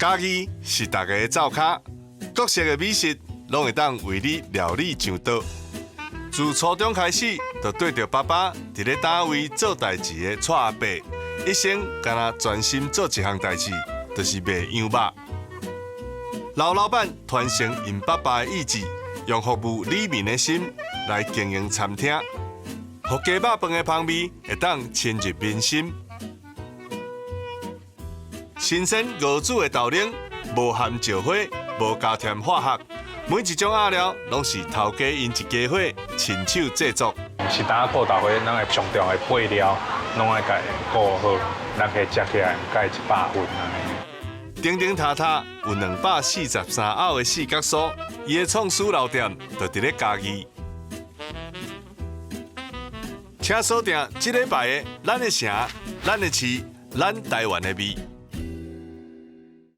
家己是大家的灶脚，各式的美食拢会当为你料理上桌。自初中开始，就对着爸爸伫咧单位做代志的蔡阿伯，一生敢若专心做一项代志，就是卖羊肉。老板传承因爸爸的意志，用服务里民的心来经营餐厅，互鸡肉饭的香味会当深入民心。新鲜熬煮的豆奶，无含石灰，无加添化学，每一种餡料拢是头家因一家伙亲手制作。是当顾豆花，咱的上重的配料，拢爱家顾好，咱可以食起来介100分安尼。顶顶塔塔有243凹的四角酥，伊的创始老店就伫咧嘉义。请锁定这礼拜的咱的城、咱的市、咱台湾的味。